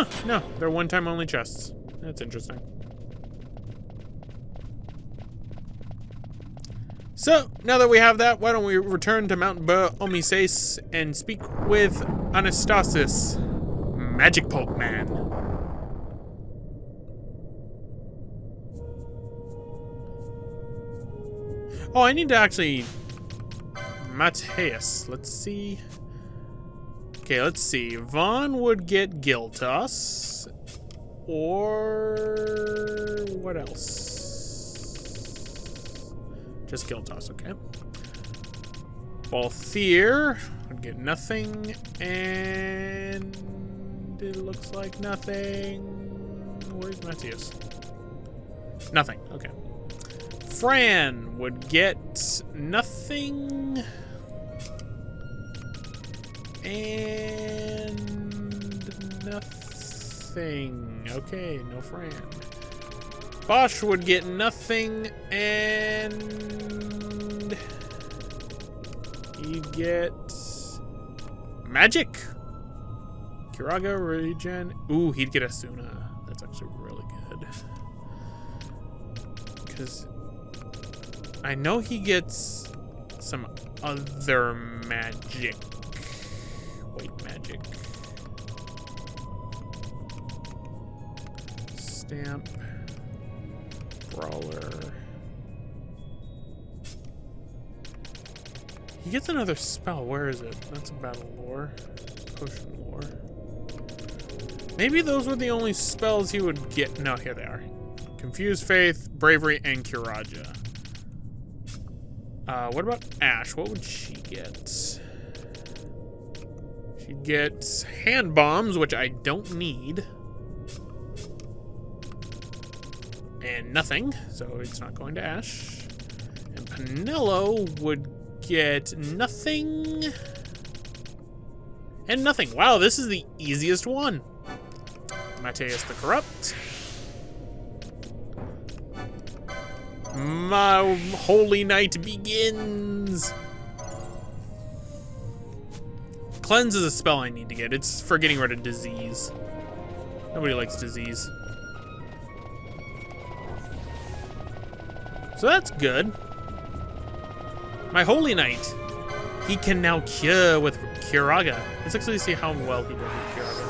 Huh, no, they're one-time only chests. That's interesting. So, now that we have that, why don't we return to Mount Omises and speak with Anastasis, Magic Pulp Man. Oh, I need to actually... Mateus, let's see. Okay, let's see. Vaughn would get Giltos. Or... what else? Just Giltos, okay. Balthier would get nothing, and it looks like nothing. Where's Matthias? Nothing, okay. Fran would get nothing, and nothing. Okay, no Fran. Bosch would get nothing, and he'd get magic. Kiraga, regen. Ooh, he'd get Asuna. That's actually really good. Because I know he gets some other magic. Wait, magic. Stamp. Brawler. He gets another spell. Where is it? That's a battle lore. Potion lore. Maybe those were the only spells he would get. No, here they are. Confused Faith, Bravery, and Kiraja. What about Ash? What would she get? She'd get hand bombs, which I don't need. And nothing, so it's not going to Ash. And Pinello would get nothing. And nothing. Wow, this is the easiest one. Mateus the Corrupt. My holy night begins. Cleanse is a spell I need to get. It's for getting rid of disease. Nobody likes disease. So that's good. My Holy Knight. He can now cure with Kiraga. Let's actually see how well he does with Kiraga.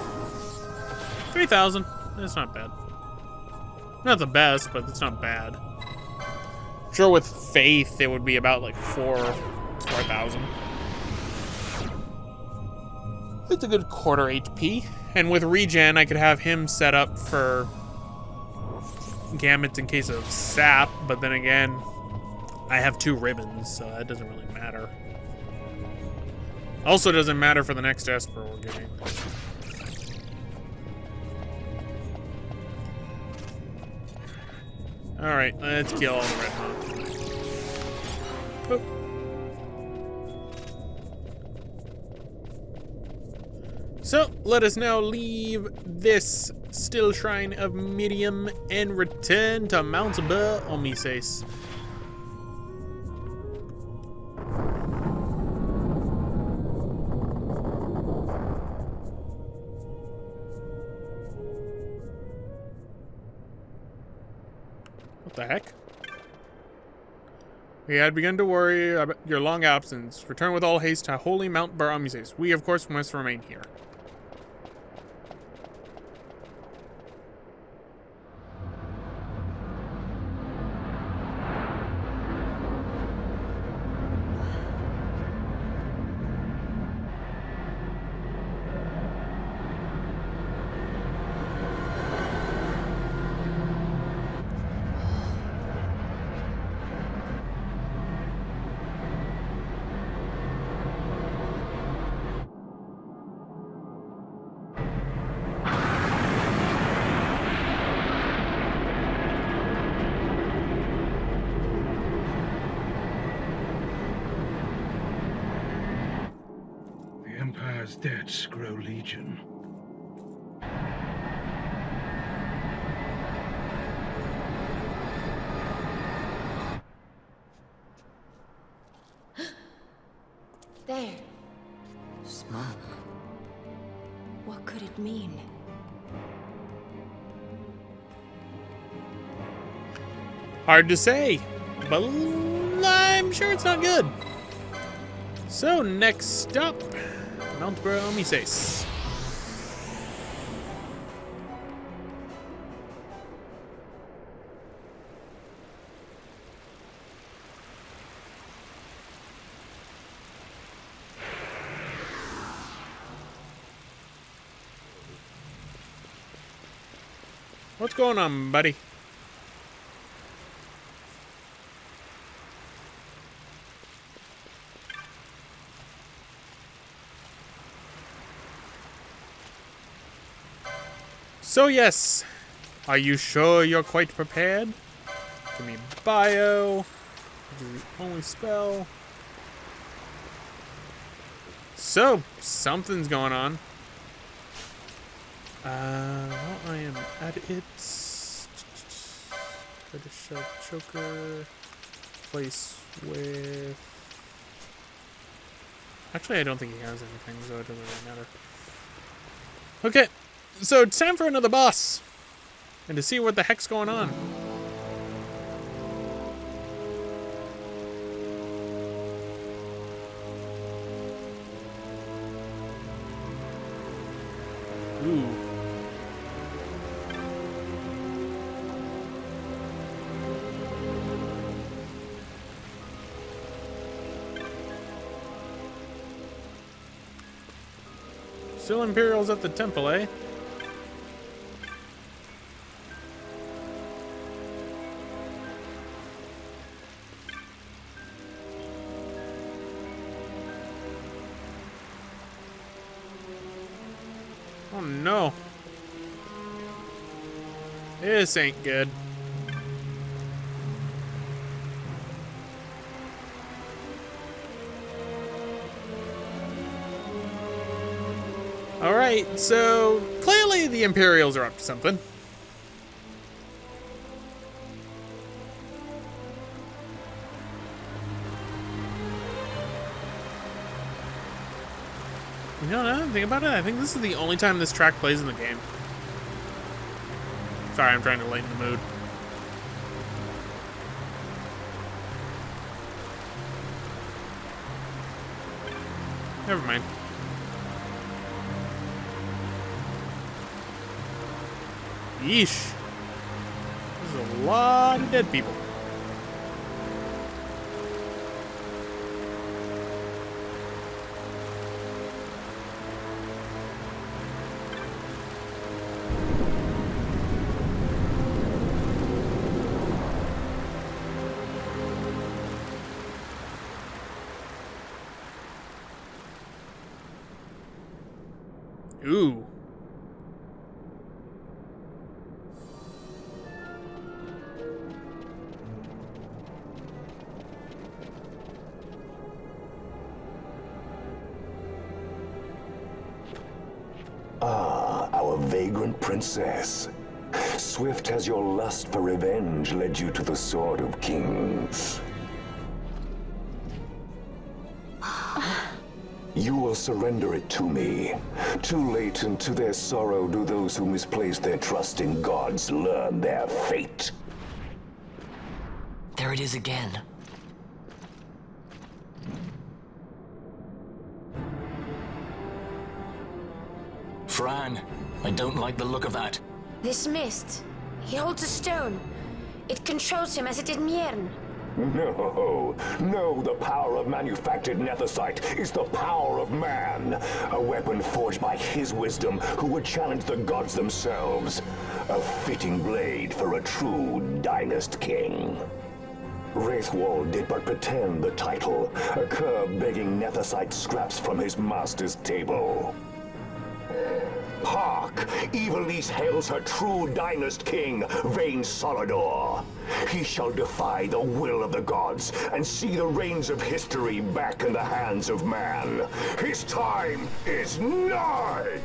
3,000. That's not bad. Not the best, but it's not bad. Sure, with Faith, it would be about like 4,000. It's a good quarter HP. And with regen, I could have him set up for gamuts in case of sap, but then again, I have 2 ribbons, so that doesn't really matter. Also doesn't matter for the next Esper we're getting. Alright, let's kill all the red monk. Boop. So, let us now leave this still shrine of Miriam and return to Mount Omises. What the heck? We had begun to worry about your long absence. Return with all haste to Holy Mount Omises. We, of course, must remain here. Empire's debts grow legion. There. Smoke. What could it mean? Hard to say, but I'm sure it's not good. So next up, Mount Bromises. What's going on, buddy? So yes, are you sure you're quite prepared? Give me bio, which is the only spell. So, something's going on. Well, I am at it. Try to shove choker. Place with... Actually, I don't think he has anything, so it doesn't really matter. Okay, so it's time for another boss. And to see what the heck's going on. Ooh. Still Imperials at the temple, eh? Oh no. This ain't good. Alright, so clearly the Imperials are up to something. You know, now that I think about it, I think this is the only time this track plays in the game. Sorry, I'm trying to lighten the mood. Never mind. Yeesh. There's a lot of dead people. Ooh. Ah, our vagrant princess. Swift has your lust for revenge led you to the Sword of Kings. You will surrender it to me. Too late, and to their sorrow do those who misplace their trust in gods learn their fate. There it is again. Fran, I don't like the look of that. This mist. He holds a stone. It controls him as it did Miern. No, the power of manufactured nethicite is the power of man. A weapon forged by his wisdom who would challenge the gods themselves. A fitting blade for a true Dynast-King. Wraithwall did but pretend the title, a cur begging nethicite scraps from his master's table. Hark! Evilise hails her true Dynast-King, Vain Solidor. He shall defy the will of the gods and see the reins of history back in the hands of man. His time is nigh!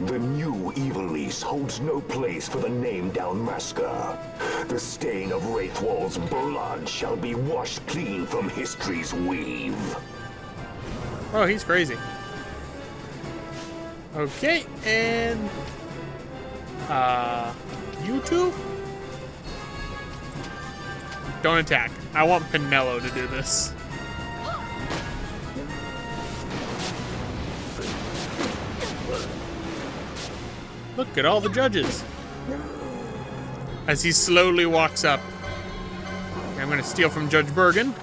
The new Evilise holds no place for the name Dalmasca. The stain of Wraithwall's blood shall be washed clean from history's weave. Oh, he's crazy. Okay, and you two? Don't attack. I want Pinello to do this. Look at all the judges. As he slowly walks up. I'm going to steal from Judge Bergan.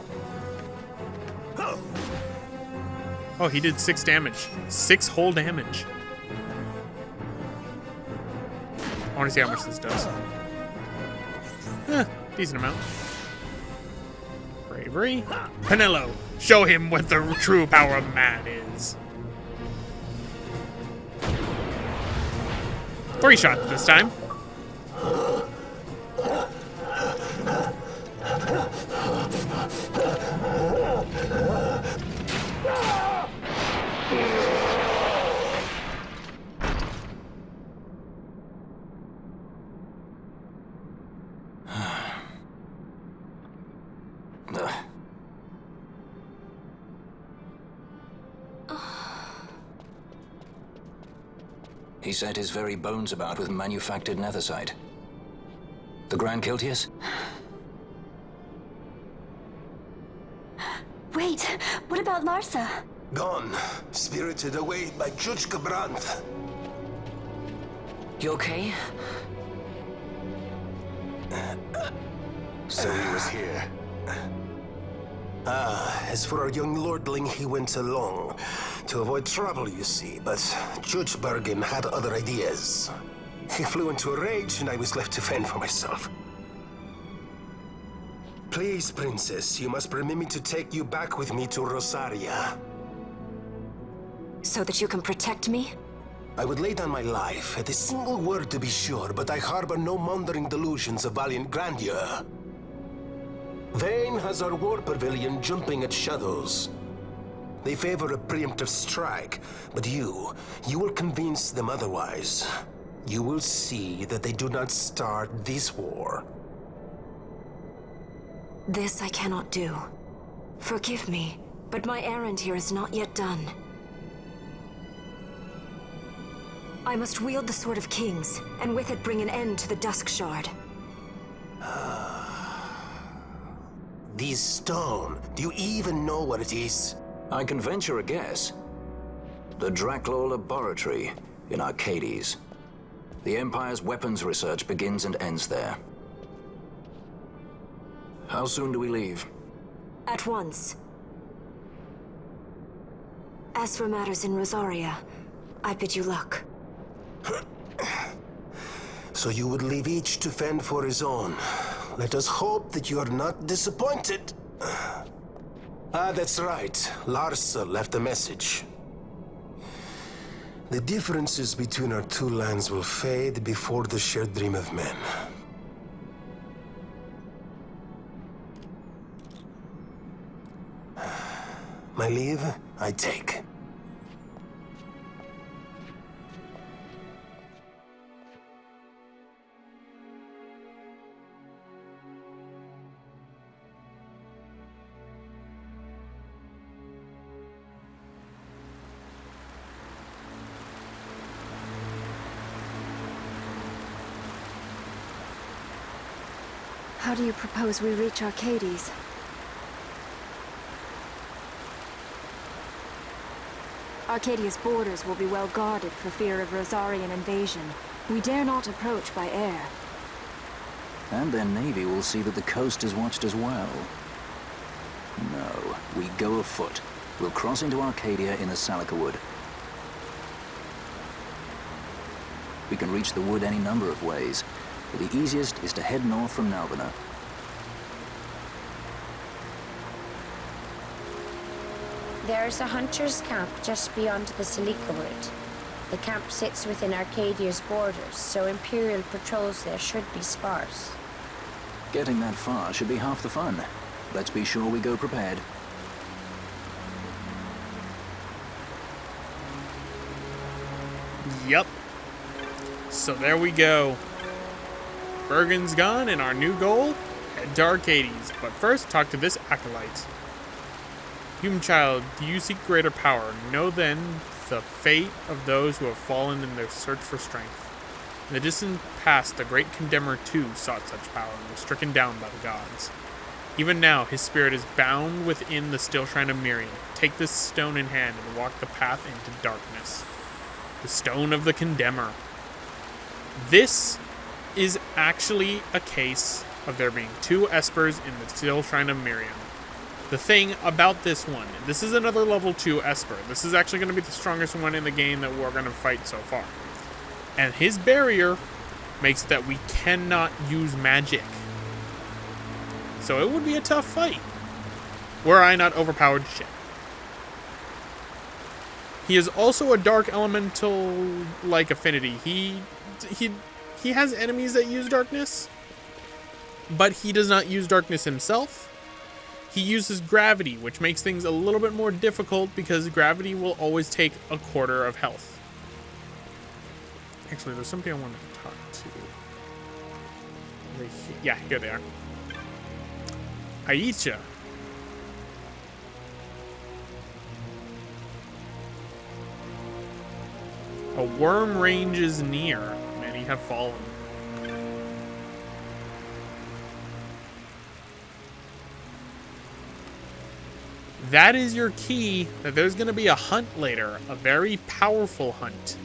Oh, he did 6 damage. 6 whole damage. I want to see how much this does. Decent amount. Bravery. Pinello, show him what the true power of man is. 3 shots this time. He set his very bones about with manufactured nethersite. The Grand Kiltius? Wait, what about Larsa? Gone, spirited away by Judge Gabrant. You okay? So he was here. As for our young lordling, he went along. To avoid trouble, you see, but Judge Bergan had other ideas. He flew into a rage, and I was left to fend for myself. Please, Princess, you must permit me to take you back with me to Rosaria. So that you can protect me? I would lay down my life, at a single word to be sure, but I harbor no mundering delusions of valiant grandeur. Vayne has our war pavilion jumping at shadows. They favor a preemptive strike, but you will convince them otherwise. You will see that they do not start this war. This I cannot do. Forgive me, but my errand here is not yet done. I must wield the Sword of Kings, and with it bring an end to the Dusk Shard. This stone, do you even know what it is? I can venture a guess. The Draclaw Laboratory in Arcades. The Empire's weapons research begins and ends there. How soon do we leave? At once. As for matters in Rosaria, I bid you luck. So you would leave each to fend for his own. Let us hope that you are not disappointed. That's right. Larsa left a message. The differences between our two lands will fade before the shared dream of men. My leave, I take. How do you propose we reach Arcades? Arcadia's borders will be well guarded for fear of Rosarian invasion. We dare not approach by air. And their navy will see that the coast is watched as well. No, we go afoot. We'll cross into Arcadia in the Salika Wood. We can reach the wood any number of ways, but the easiest is to head north from Nalbina. There's a hunter's camp just beyond the Salika Wood. The camp sits within Arcadia's borders, so Imperial patrols there should be sparse. Getting that far should be half the fun. Let's be sure we go prepared. Yep. So there we go. Bergan's gone, and our new goal? Head to Arcades. But first, talk to this acolyte. Human child, do you seek greater power? Know then the fate of those who have fallen in their search for strength. In the distant past, the great Condemner too sought such power and was stricken down by the gods. Even now, his spirit is bound within the still shrine of Miriam. Take this stone in hand and walk the path into darkness. The stone of the condemner. This is actually a case of there being 2 espers in the still shrine of Miriam. The thing about this one, this is another level 2 esper. This is actually going to be the strongest one in the game that we're going to fight so far. And his barrier makes it that we cannot use magic. So it would be a tough fight, were I not overpowered shit. He is also a dark elemental-like affinity. He has enemies that use darkness, but he does not use darkness himself. He uses gravity, which makes things a little bit more difficult because gravity will always take a quarter of health. Actually, there's something I wanted to talk to. Yeah, here they are. Aisha. A worm range is near. Many have fallen. That is your key that there's going to be a hunt later. A very powerful hunt.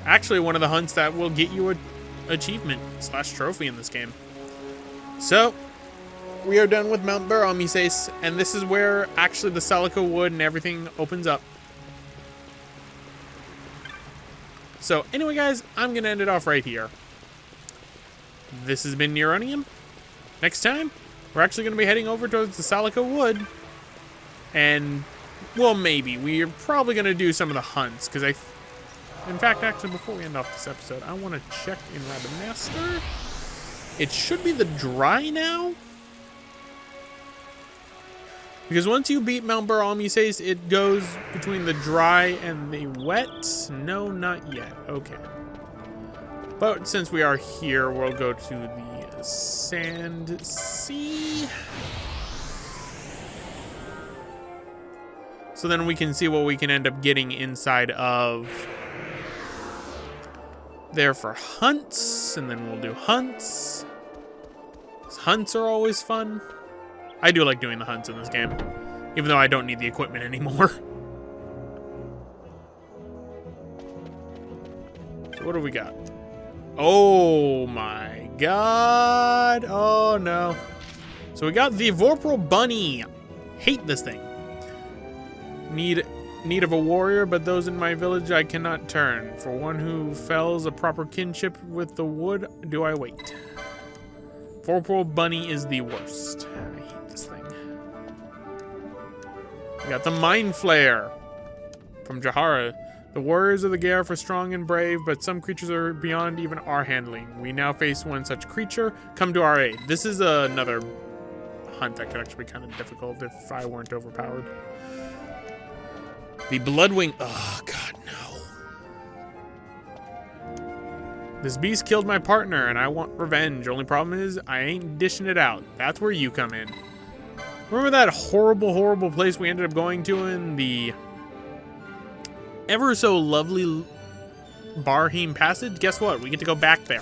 Actually, one of the hunts that will get you an achievement / trophy in this game. So, we are done with Mount Bergan, and this is where actually the Salico wood and everything opens up. So anyway, guys, I'm going to end it off right here. This has been Neronium. Next time, we're actually going to be heading over towards the Salico wood. And, well, maybe. We're probably going to do some of the hunts, because in fact, actually, before we end off this episode, I want to check in Radamaster. It should be the dry now. Because once you beat Mount Bergan, it goes between the dry and the wet. No, not yet. Okay. But since we are here, we'll go to the Sand Sea. So then we can see what we can end up getting inside of there for hunts. And then we'll do hunts. Hunts are always fun. I do like doing the hunts in this game, even though I don't need the equipment anymore. So what do we got? Oh my god. Oh no. So we got the Vorpal Bunny. Hate this thing. Need of a warrior, but those in my village I cannot turn. For one who fells a proper kinship with the wood, do I wait? Vorpal Bunny is the worst. I hate this thing. We got the Mind Flare from Jahara. The warriors of the Gareth are strong and brave, but some creatures are beyond even our handling. We now face one such creature. Come to our aid. This is another hunt that could actually be kind of difficult if I weren't overpowered. The Bloodwing. Oh, God, no. This beast killed my partner, and I want revenge. Only problem is, I ain't dishing it out. That's where you come in. Remember that horrible, horrible place we ended up going to in the ever so lovely Barheim Passage? Guess what? We get to go back there.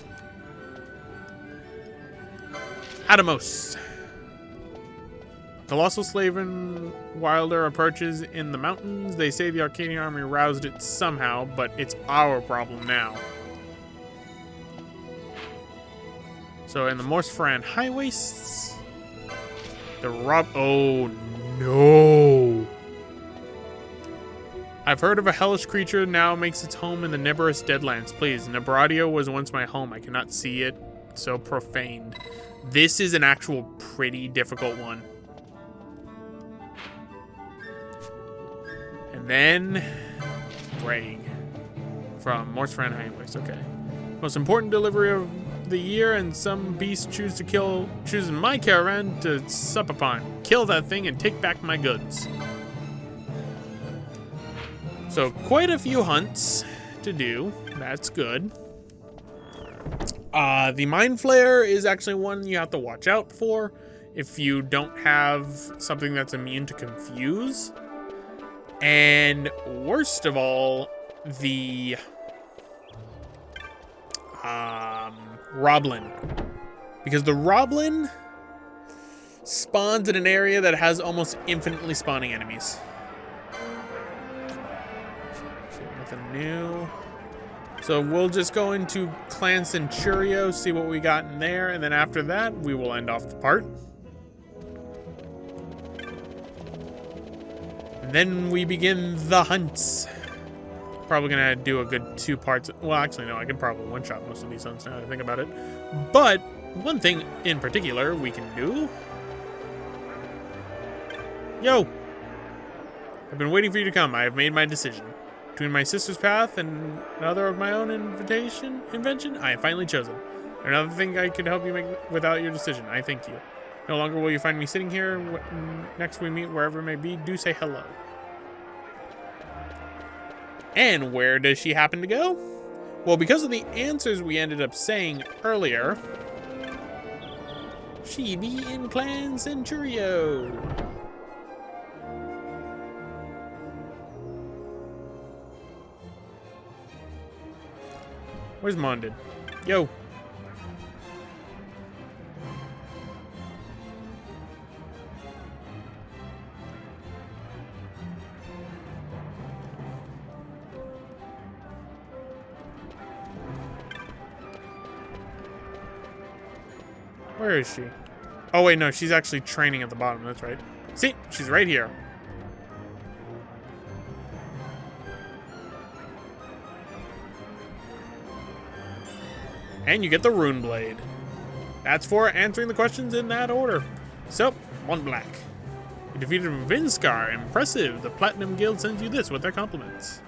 Atomos. Colossal Slaven Wilder approaches in the mountains. They say the Arcadian army roused it somehow, but it's our problem now. So in the Morsfran High Wastes, oh no! I've heard of a hellish creature now makes its home in the Neberus Deadlands. Please, Nebradio was once my home. I cannot see it. So profaned. This is an actual pretty difficult one. And then Brag from Morsfran High Wastes. Okay. Most important delivery of the year, and some beast choosing my caravan to sup upon. Kill that thing and take back my goods. So quite a few hunts to do. That's good. The Mind Flare is actually one you have to watch out for if you don't have something that's immune to confuse. And worst of all, the Roblin. Because the Roblin spawns in an area that has almost infinitely spawning enemies. Nothing new. So we'll just go into Clan Centurio, see what we got in there, and then after that, we will end off the part. And then we begin the hunts. Probably gonna do a good 2 parts. Well, actually, no, I can probably one-shot most of these hunts now that I think about it. But one thing in particular we can do. Yo! I've been waiting for you to come. I have made my decision. Between my sister's path and another of my own invention, I have finally chosen. Another thing I could help you make without your decision. I thank you. No longer will you find me sitting here. Next we meet, wherever it may be, do say hello. And where does she happen to go? Well, because of the answers we ended up saying earlier, she be in Clan Centurio. Where's Monded? Yo. Where is she? Oh, wait, no, she's actually training at the bottom. That's right. See, she's right here. And you get the Rune Blade. That's for answering the questions in that order. So, 1 black. You defeated Vinskar. Impressive. The Platinum Guild sends you this with their compliments,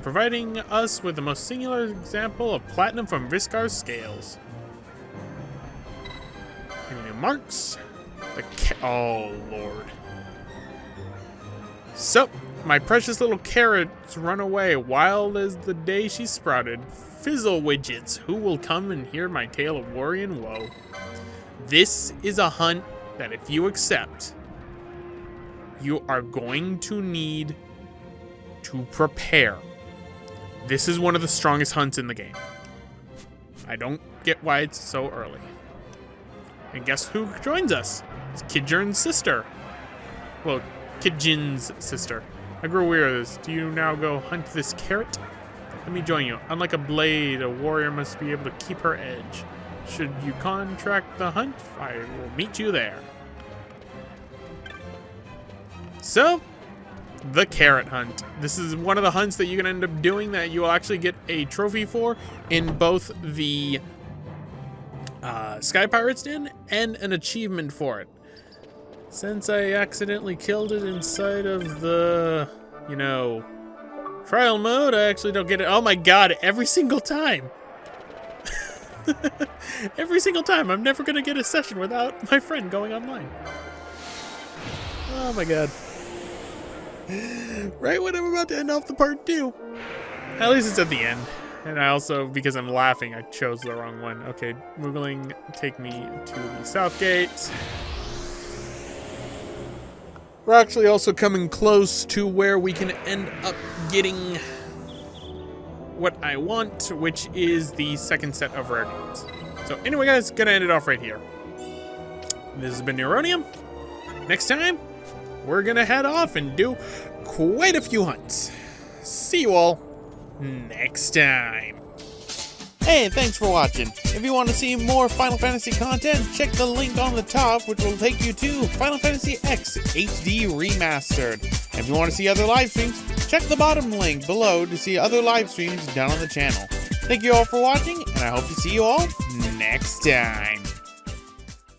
providing us with the most singular example of platinum from Viscar's scales. Any new marks? Oh, Lord. So, my precious little carrots run away wild as the day she sprouted. Fizzle widgets, who will come and hear my tale of worry and woe? This is a hunt that if you accept, you are going to need to prepare. This is one of the strongest hunts in the game. I don't get why it's so early. And guess who joins us? It's Kidjern's sister. Well, Kidjin's sister. I grow weary of this. Do you now go hunt this carrot? Let me join you. Unlike a blade, a warrior must be able to keep her edge. Should you contract the hunt, I will meet you there. So, the carrot hunt. This is one of the hunts that you can end up doing that you will actually get a trophy for in both the Sky Pirates Den and an achievement for it. Since I accidentally killed it inside of the, trial mode, I actually don't get it. Oh my god, every single time. Every single time. I'm never going to get a session without my friend going online. Oh my god. Right when I'm about to end off the part 2. At least it's at the end. And I also, because I'm laughing, I chose the wrong one. Okay, Moogling, take me to the south gate. We're actually also coming close to where we can end up getting what I want, which is the second set of rare games. So anyway, guys, gonna end it off right here. This has been Neronium. Next time, we're gonna head off and do quite a few hunts. See you all next time. Hey, thanks for watching. If you want to see more Final Fantasy content, check the link on the top, which will take you to Final Fantasy X HD Remastered. And if you want to see other live streams, check the bottom link below to see other live streams down on the channel. Thank you all for watching, and I hope to see you all next time.